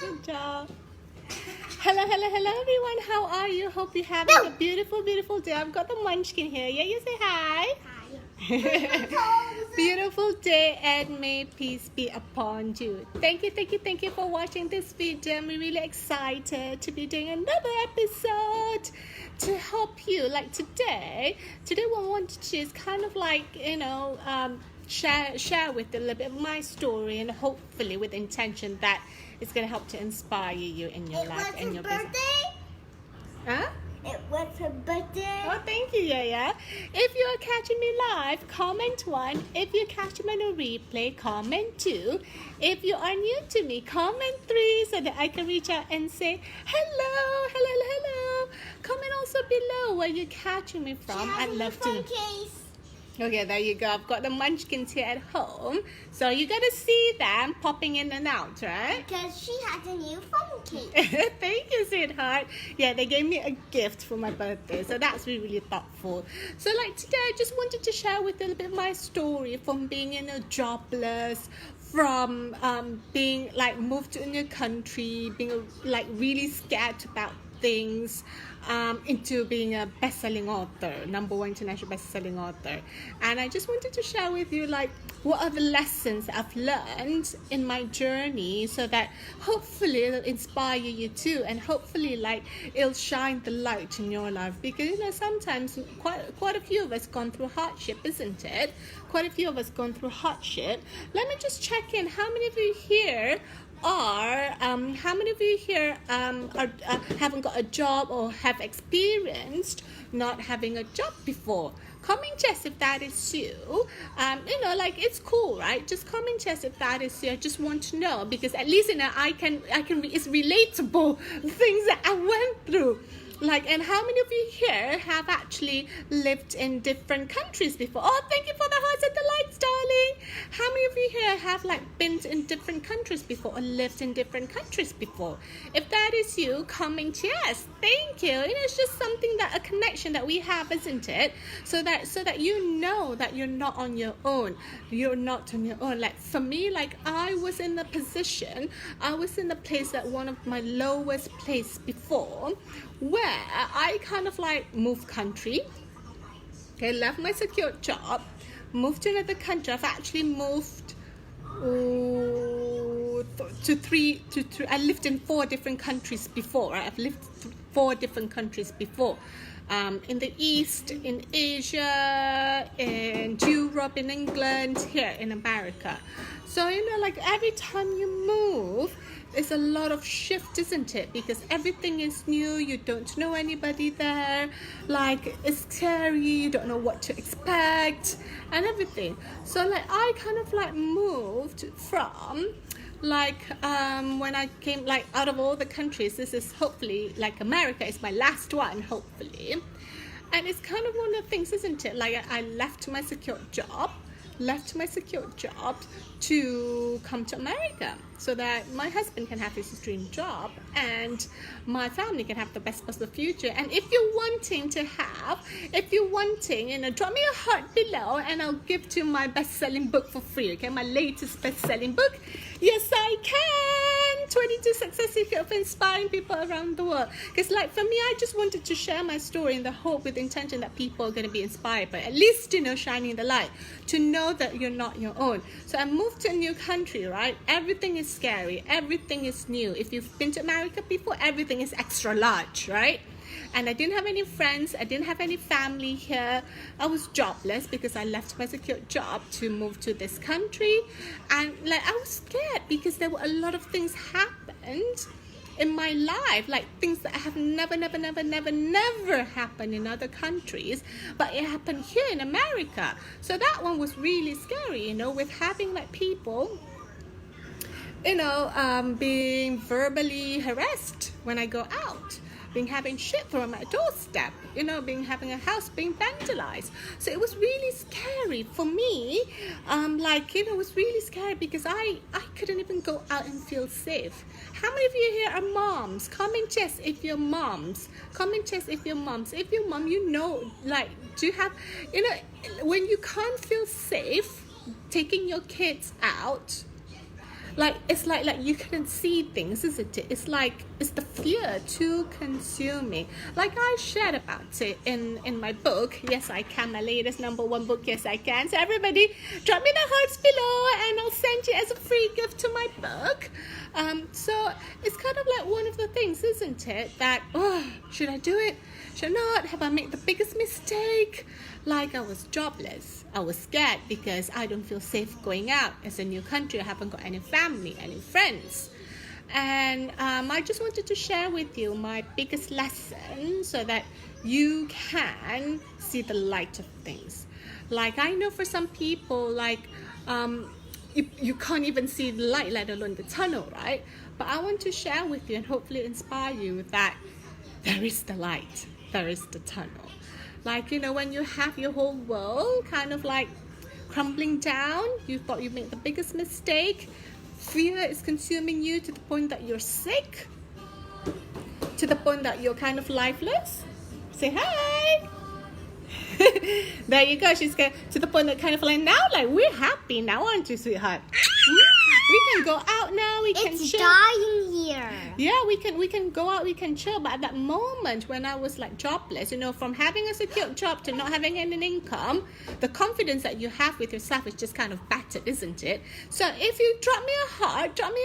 Good job. Hello everyone. How are you? Hope you're having a beautiful day. I've got the munchkin here. Yeah, you say hi. Beautiful day and may peace be upon you. Thank you for watching this video. I'm really excited to be doing another episode to help you. Like today what I want to do is kind of like, share with you a little bit of my story, and hopefully with intention that it's going to help to inspire you in your life and your business. Huh? It was her birthday. Oh, thank you, Yaya. If you are catching me live, comment 1. If you're catching me on a replay, comment 2. If you are new to me, comment 3 so that I can reach out and say hello. Comment also below where you're catching me from. I'd love to. Case. Okay, there you go. I've got the munchkins here at home. So you got to see them popping in and out, right? Because she has a new phone case. Thank you, sweetheart. Yeah, they gave me a gift for my birthday. So that's really thoughtful. So like today, I just wanted to share with you a little bit of my story from being, jobless, from being like moved to a new country, being like really scared about things, into being a best-selling author, #1 international best-selling author. And I just wanted to share with you like what are the lessons I've learned in my journey, so that hopefully it'll inspire you too, and hopefully like it'll shine the light in your life, because sometimes quite a few of us gone through hardship, isn't it? Quite a few of us gone through hardship. Let me just check in. How many of you here haven't got a job or have experienced not having a job before? Comment yes if that is you. It's cool, right? Just comment yes if that is you. I just want to know, because at least it's relatable things that I went through. And how many of you here have actually lived in different countries before? Oh, thank you for the hearts and the likes, darling. How many of you here have been in different countries before, or lived in different countries before? If that is you, comment yes. Thank you. It's just something, a connection that we have, isn't it? So that you know that you're not on your own. You're not on your own. Like for me, I was in the place that one of my lowest place before, where I kind of moved country. Okay, left my secure job, moved to another country. I've actually moved I lived in 4 different countries before. Right? I've lived 4 different countries before. In the East, in Asia, in Europe, in England, here in America. So, every time you move, there's a lot of shift, isn't it? Because everything is new, you don't know anybody there, it's scary, you don't know what to expect, and everything. So, I kind of moved from, when I came, out of all the countries, this is hopefully, America is my last one, hopefully. And it's kind of one of the things, isn't it? I left my secure job to come to America, so that my husband can have his dream job and my family can have the best possible future. And if you're wanting, drop me a heart below and I'll give to my best-selling book for free. Okay, my latest best-selling book. Yes, I can. 22 Success Secrets of Inspiring People Around the World. Because for me, I just wanted to share my story in the hope, with the intention that people are going to be inspired by, at least, shining the light, to know that you're not your own. So I moved to a new country, right? Everything is scary. Everything is new. If you've been to America before, everything is extra large, right? And I didn't have any friends. I didn't have any family here. I was jobless because I left my secure job to move to this country. And I was scared because there were a lot of things happened in my life, things that have never happened in other countries, but it happened here in America. So that one was really scary, with having people, being verbally harassed when I go out, having shit thrown on my doorstep, having a house being vandalized. So it was really scary for me. It was really scary because I couldn't even go out and feel safe. How many of you here are moms? Comment yes if you're moms. Comment yes if you're moms. If you're mom, do you have, when you can't feel safe taking your kids out, Like it's like you couldn't see things, isn't it? It's like it's the fear to consuming. Like I shared about it in my book. Yes, I can. My latest #1 book. Yes, I can. So everybody, drop me the hearts below, and I'll send you as a free gift to my book. So it's kind of like one of the things, isn't it? That should I do it? Should I not? Have I made the biggest mistake? Like I was jobless. I was scared because I don't feel safe going out. It's a new country. I haven't got any family, any friends. And I just wanted to share with you my biggest lesson so that you can see the light of things. Like I know for some people, like you can't even see the light, let alone the tunnel, right? But I want to share with you and hopefully inspire you that there is the light, there is the tunnel. Like, you know, when you have your whole world kind of like crumbling down, you thought you made the biggest mistake, fear is consuming you to the point that you're sick, to the point that you're kind of lifeless. Say hi. There you go. She's to the point that kind of like now, like we're happy now, aren't you, sweetheart? We can go out now. We can It's chill. dying here. Yeah, we can go out. We can chill. But at that moment when I was like jobless, you know, from having a secure job to not having any income, the confidence that you have with yourself is just kind of battered, isn't it? So if you drop me a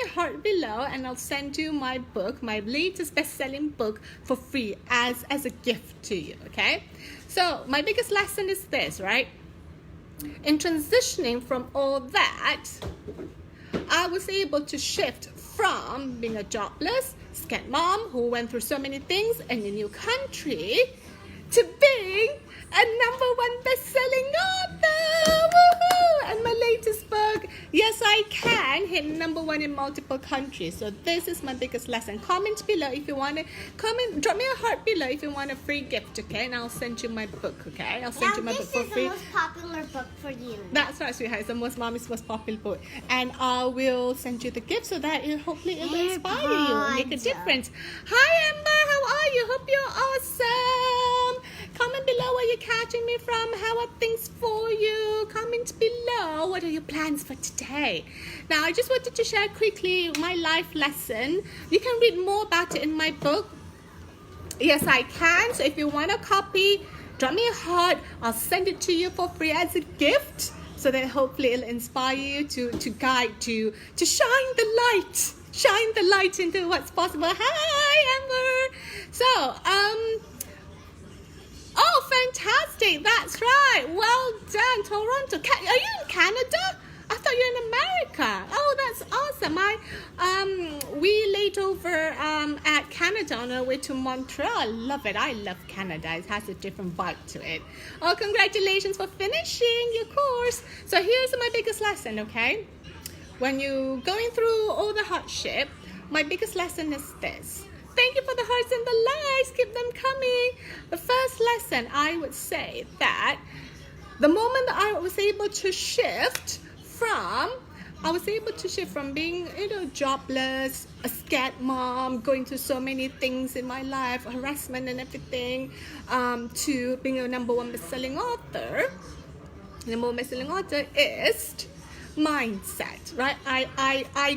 heart below, and I'll send you my book, my latest best-selling book, for free as a gift to you. Okay. So my biggest lesson is this, right? In transitioning from all that, I was able to shift from being a jobless, scared mom who went through so many things in a new country to being a #1 best-selling author. Woohoo! And my latest book, Yes I Can, hit #1 in multiple countries. So this is my biggest lesson. Comment below if you want to drop me a heart below if you want a free gift, okay? And I'll send you my book, okay? I'll send you my book for free. This is the most popular book for you. That's right, sweetheart. It's the mommy's most popular book. And I will send you the gift so that hopefully it will inspire you and make a difference. Hi, Amber. How are you? Hope you're awesome. Comment below where you're catching me from. How are things for you? Comment below. What are your plans for today? Now, I just wanted to share quickly my life lesson. You can read more about it in my book. Yes, I can. So if you want a copy, drop me a heart. I'll send it to you for free as a gift so that hopefully it'll inspire you to guide you to shine the light. Shine the light into what's possible. Hi, Amber. So, oh, fantastic. That's right. Well done, Toronto. Are you in Canada? I thought you were in America. Oh, that's awesome. We laid over at Canada on our way to Montreal. I love it. I love Canada. It has a different vibe to it. Oh, congratulations for finishing your course. So here's my biggest lesson, okay? When you're going through all the hardship, my biggest lesson is this. Thank you for the hearts and the likes. Keep them coming. The first lesson, I would say that the moment that I was able to shift from being, jobless, a scared mom, going through so many things in my life, harassment and everything, to being a #1 best-selling author. #1 best-selling author is mindset, right? I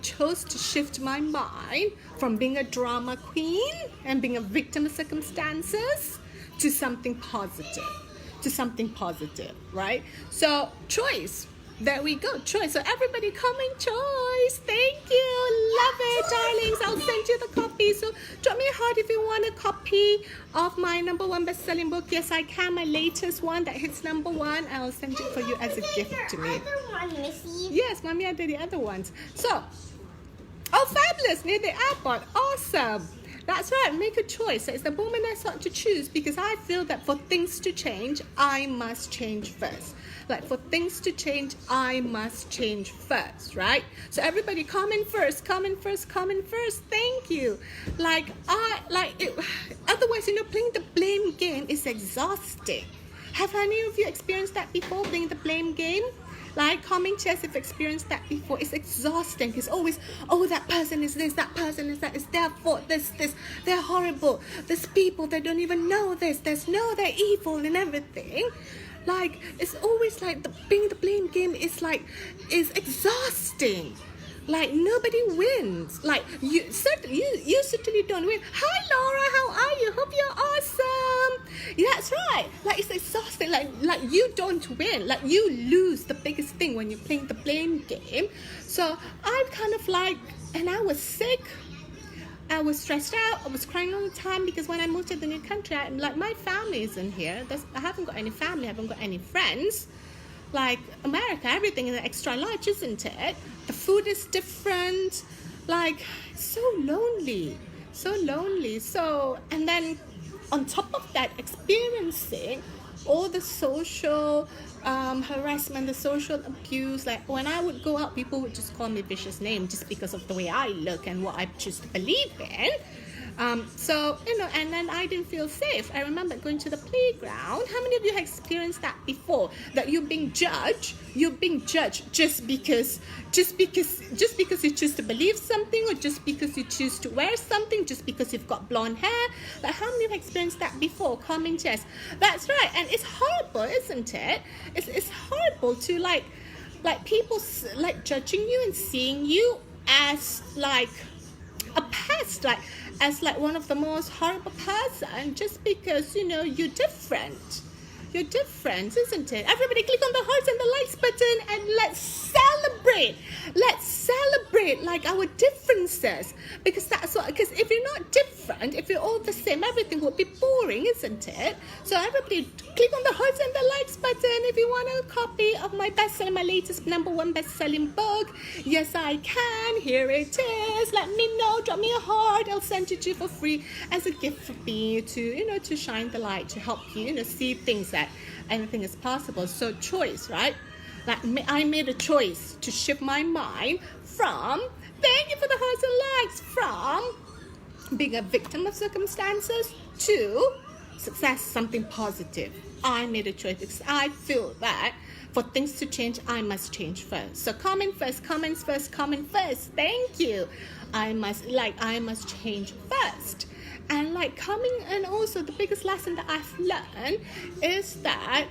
chose to shift my mind from being a drama queen and being a victim of circumstances to something positive, right? So choice. There we go, choice. So everybody comment choice. Thank you. Love it, darlings. I'll send you the copy. So drop me a heart if you want a copy of my #1 best-selling book. Yes, I can. My latest one that hits #1. I'll send it for you as a gift to me. Other one, Missy. Yes, Mommy, I did the other ones. So, oh, fabulous. Near the airport. Awesome. That's right. Make a choice. So it's the moment I start to choose, because I feel that for things to change, I must change first. Like for things to change, I must change first, right? So everybody comment first. Thank you. Otherwise, playing the blame game is exhausting. Have any of you experienced that before, playing the blame game? Like, comment yes if you've experienced that before. It's exhausting. It's always, that person is this, that person is that. It's their fault, this. They're horrible. There's people that don't even know this. They're evil and everything. Like, it's always like being the blame game is exhausting. Like, nobody wins. Like, you certainly don't win. Hi, Laura, how are you? Hope you're awesome. Yeah, that's right. Like, it's exhausting. Like you don't win. Like, you lose the biggest thing when you're playing the blame game. So I'm kind of like, and I was sick. I was stressed out. I was crying all the time because when I moved to the new country, like, my family isn't here. I haven't got any family. I haven't got any friends. Like, America, everything is extra large, isn't it? The food is different. Like, so lonely. So, and then on top of that, experiencing all the social harassment, the social abuse. Like, when I would go out, people would just call me vicious name just because of the way I look and what I choose to believe in. So, and then I didn't feel safe. I remember going to the playground. How many of you have experienced that before? That you're being judged just because you choose to believe something, or just because you choose to wear something, just because you've got blonde hair. Like, how many of you have experienced that before? Comment yes. That's right. And it's horrible, isn't it? It's horrible to like people like judging you and seeing you as like a pest, like as like one of the most horrible person, just because you're different. You're different, isn't it? Everybody click on the hearts and the likes button and let's celebrate. Let's celebrate like our differences, because if you're not different, if you're all the same, everything would be boring, isn't it? So everybody click on the hearts and the likes button if you want a copy of my bestseller, my latest #1 best-selling book. Yes, I can. Here it is. Let me know. Drop me a heart. I'll send it to you for free as a gift for me to shine the light, to help you see things that anything is possible. So choice, right? Like, I made a choice to shift my mind from, thank you for the hearts and likes, from being a victim of circumstances to success, something positive. I made a choice because I feel that for things to change, I must change first. So comment first, comments first, comment first. Thank you. I must change first. And and also the biggest lesson that I've learned is that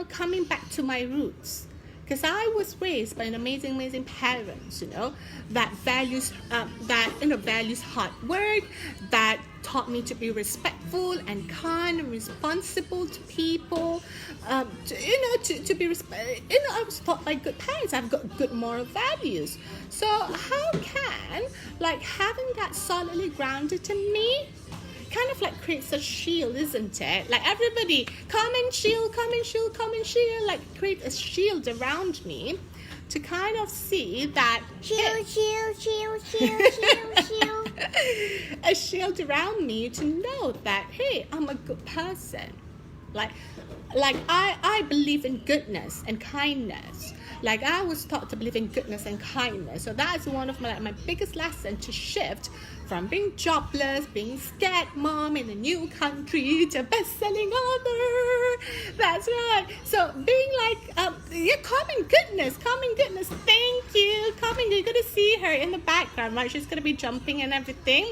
coming back to my roots, because I was raised by an amazing parents, that values values hard work, that taught me to be respectful and kind and responsible to people. I was taught by good parents. I've got good moral values. So how can having that solidly grounded in me kind of creates a shield, isn't it? Like, everybody come and shield, like create a shield around me to kind of see that shield. a shield around me to know that, hey, I'm a good person. Like I believe in goodness and kindness. Like, I was taught to believe in goodness and kindness. So that's one of my biggest lessons, to shift from being jobless, being scared mom in a new country, to best-selling author. That's right. So being common goodness. Thank you. Common, you're going to see her in the background, right? She's going to be jumping and everything.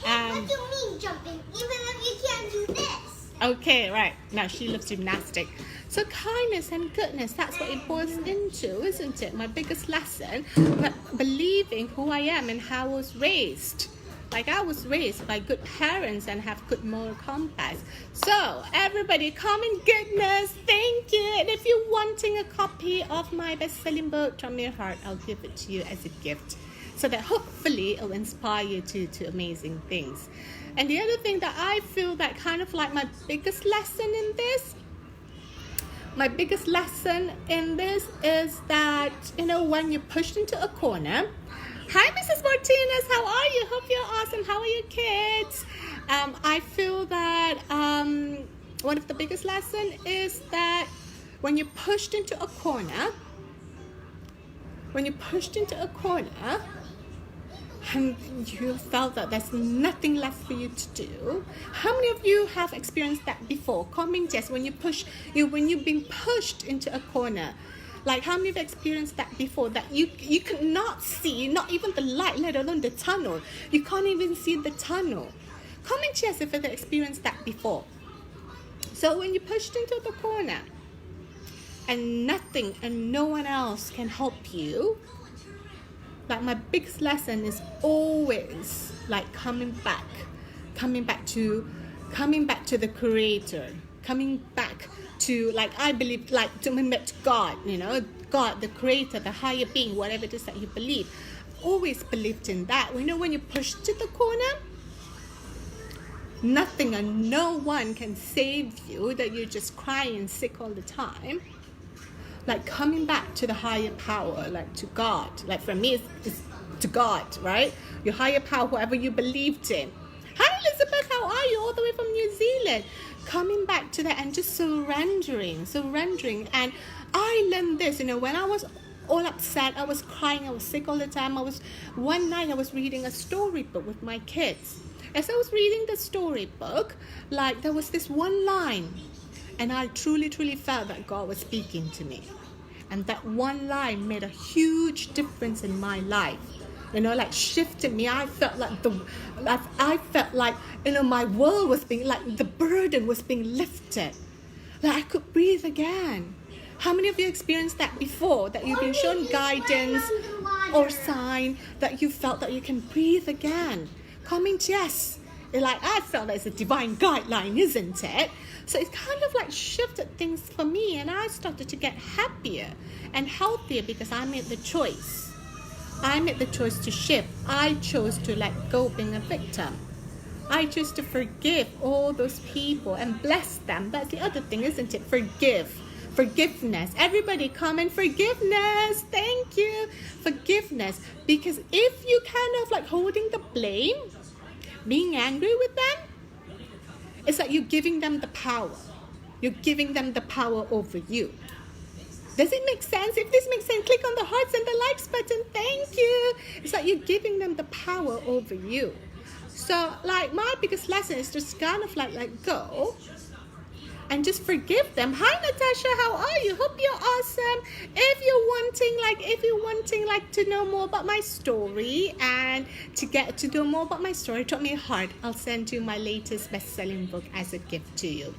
What do you mean jumping? Even if you can't do this. Okay, right. Now she loves gymnastic. So kindness and goodness, that's what it boils into, isn't it? My biggest lesson, but believing who I am and how I was raised. Like, I was raised by good parents and have good moral compass. So everybody, common goodness, thank you. And if you're wanting a copy of my best-selling book, drop me a heart. I'll give it to you as a gift, so that hopefully it'll inspire you to amazing things. And the other thing that I feel that kind of like my biggest lesson in this is that, when you're pushed into a corner. Hi, Mrs. Martinez, how are you? Hope you're awesome. How are your kids? I feel that one of the biggest lessons is that when you're pushed into a corner, and you felt that there's nothing left for you to do. How many of you have experienced that before? Comment yes. When you've been pushed into a corner, like, how many of you have experienced that before? That you cannot see, not even the light, let alone the tunnel. You can't even see the tunnel. Comment yes if you've experienced that before. So when you're pushed into the corner and nothing and no one else can help you, like my biggest lesson is always like coming back to the creator, coming back to, like, I believe, like, to God, God, the creator, the higher being, whatever it is that you believe. Always believed in that. When you're pushed to the corner, nothing and no one can save you, that you're just crying sick all the time. Like coming back to the higher power, like to God. Like for me, it's to God, right? Your higher power, whoever you believed in. Hi Elizabeth, how are you? All the way from New Zealand. Coming back to that and just surrendering. And I learned this, when I was all upset, I was crying, I was sick all the time. One night I was reading a storybook with my kids. As I was reading the storybook, like there was this one line, and I truly felt that God was speaking to me. And that one line made a huge difference in my life. Like shifted me. I felt like my world was being, like, the burden was being lifted. Like I could breathe again. How many of you experienced that before? That you've been shown guidance or sign that you felt that you can breathe again? Comment yes. Like I felt that it's a divine guideline, isn't it? So it kind of like shifted things for me, and I started to get happier and healthier because I made the choice. I made the choice to shift. I chose to let go of being a victim. I chose to forgive all those people and bless them. That's the other thing, isn't it? Forgiveness. Everybody comment forgiveness. Thank you. Forgiveness. Because if you kind of like holding the blame, being angry with them, it's like you're giving them the power. You're giving them the power over you. Does it make sense? If this makes sense, click on the hearts and the likes button. Thank you. It's like you're giving them the power over you. So like my biggest lesson is just kind of like let go and just forgive them. Hi Natasha, how are you? Hope you're awesome. If you're wanting to know more about my story and to get to know more about my story, drop me a heart. I'll send you my latest best-selling book as a gift to you.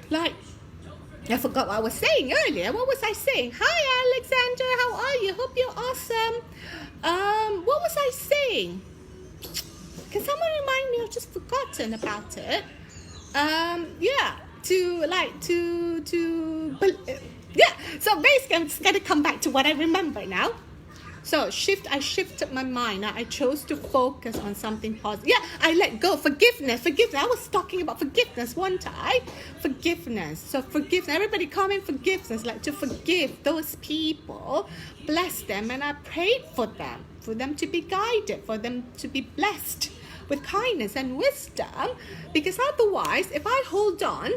Like, I forgot what I was saying earlier. What was I saying? Hi Alexander, how are you? Hope you're awesome. What was I saying? Can someone remind me? I've just forgotten about it. So basically I'm just gonna come back to what I remember now. So I shifted my mind. I chose to focus on something positive. Yeah, I let go. Forgiveness. I was talking about forgiveness one time. Forgiveness. So forgiveness. Everybody comment forgiveness. Like to forgive those people, bless them, and I prayed for them to be guided, for them to be blessed with kindness and wisdom. Because otherwise, if I hold on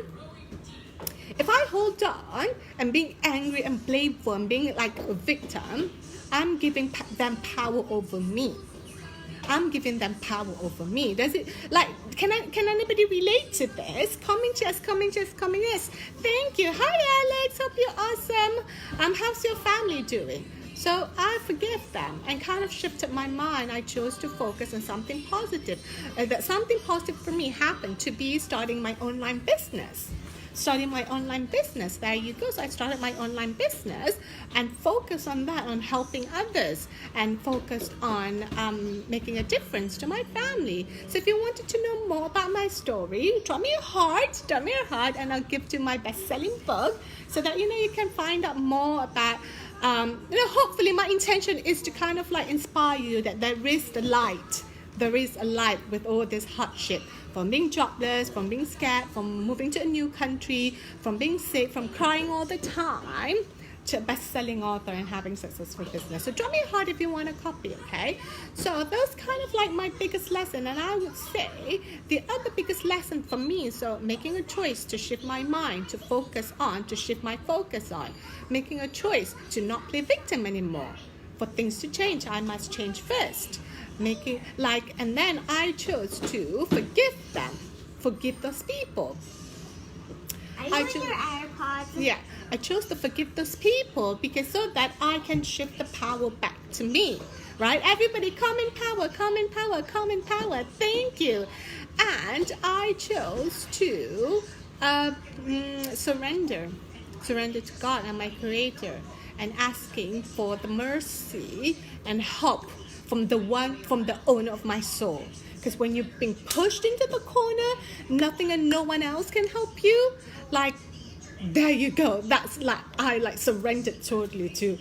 and being angry and blameful and being like a victim, I'm giving them power over me. Does it, like, can anybody relate to this? Comment yes. Thank you. Hi Alex, hope you're awesome. How's your family doing? So I forgive them and kind of shifted my mind. I chose to focus on something positive. That something positive for me happened to be starting my online business. There you go. So I started my online business and focused on that, on helping others, and focused on making a difference to my family. So if you wanted to know more about my story, drop me a heart, and I'll give you my best-selling book so that you can find out more about. Hopefully my intention is to kind of like inspire you that there is a light with all this hardship, from being jobless, from being scared, from moving to a new country, from being sick, from crying all the time, to a best-selling author and having successful business. So drop me a heart if you want a copy, okay? So that's kind of like my biggest lesson. And I would say the other biggest lesson for me, so making a choice to shift my mind, to shift my focus on, making a choice to not play victim anymore. For things to change, I must change first. And then I chose to forgive those people. Are you on your AirPods? Yeah, I chose to forgive those people because so that I can shift the power back to me, right? Everybody, comment power. Thank you. And I chose to Surrender to God and my Creator, and asking for the mercy and help from the owner of my soul. Because when you're being pushed into the corner, nothing and no one else can help you. Like, there you go. That's like I surrendered totally to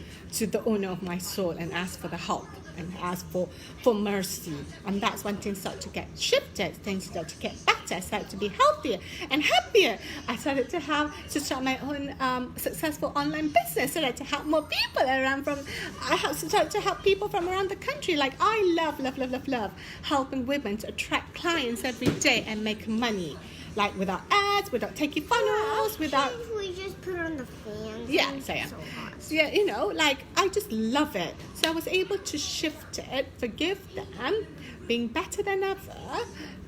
the owner of my soul and asked for the help and asked for mercy. And that's when things start to get shifted, things start to get better, I started to be healthier and happier. I started to start my own successful online business, so that to help more people around started to help people from around the country. Like, I love helping women to attract clients every day and make money. Like, without ads, without taking funnels, without... We just put on the fans. Yeah, so hot. yeah, you know, like, I just love it. So I was able to shift it, forgive them, being better than ever,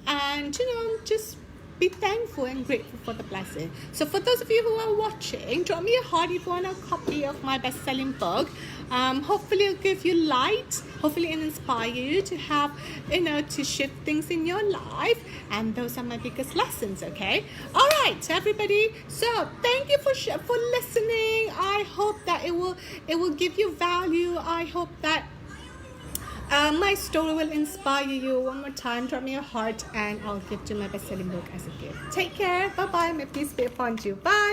and, you know, just be thankful and grateful for the blessing. So for those of you who are watching, drop me a heart if you want a copy of my best-selling book. Hopefully it'll give you light. Hopefully it'll inspire you to have, you know, to shift things in your life. And those are my biggest lessons, okay? All right, everybody. So thank you for listening. I hope that it will give you value. I hope that my story will inspire you. One more time, drop me a heart and I'll give you my best-selling book as a gift. Take care. Bye-bye. May peace be upon you. Bye.